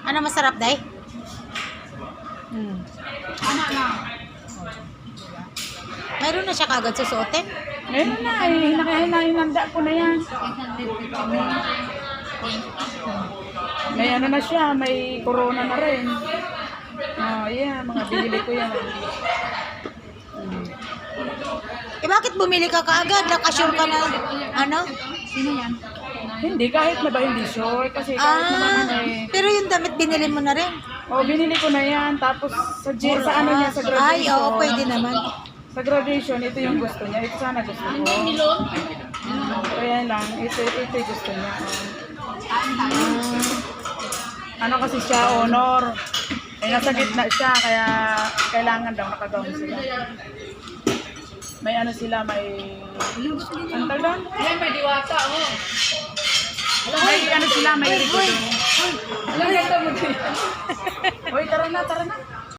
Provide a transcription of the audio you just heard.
Ano masarap, day? Ano na? Mayroon na siya kagad susuotin. Meron na eh. Hinanda ko na yan. May ano na siya. May corona na rin. Oh, yeah. Mga binili ko yan. Eh bakit bumili ka kaagad? Nakasure ka na, ano? Sino yan? Hindi, kahit na ba hindi sure. Kasi kahit naman eh. Pero yung damit binili mo na rin. Oh, binili ko na yan. Tapos sa ano niya, sa graduation. Ay, oo, pwede naman. Sa graduation, ito yung gusto niya. Ito sana gusto ko. Kaya lang, ito yung gusto niya. Ano kasi siya, honor. Eh, nasa gitna siya, kaya kailangan daw nakagawin sila. May ano sila, may... Ang tagal? May diwata, oh. May ano sila, may rigodo. Uy, tara na, tara na.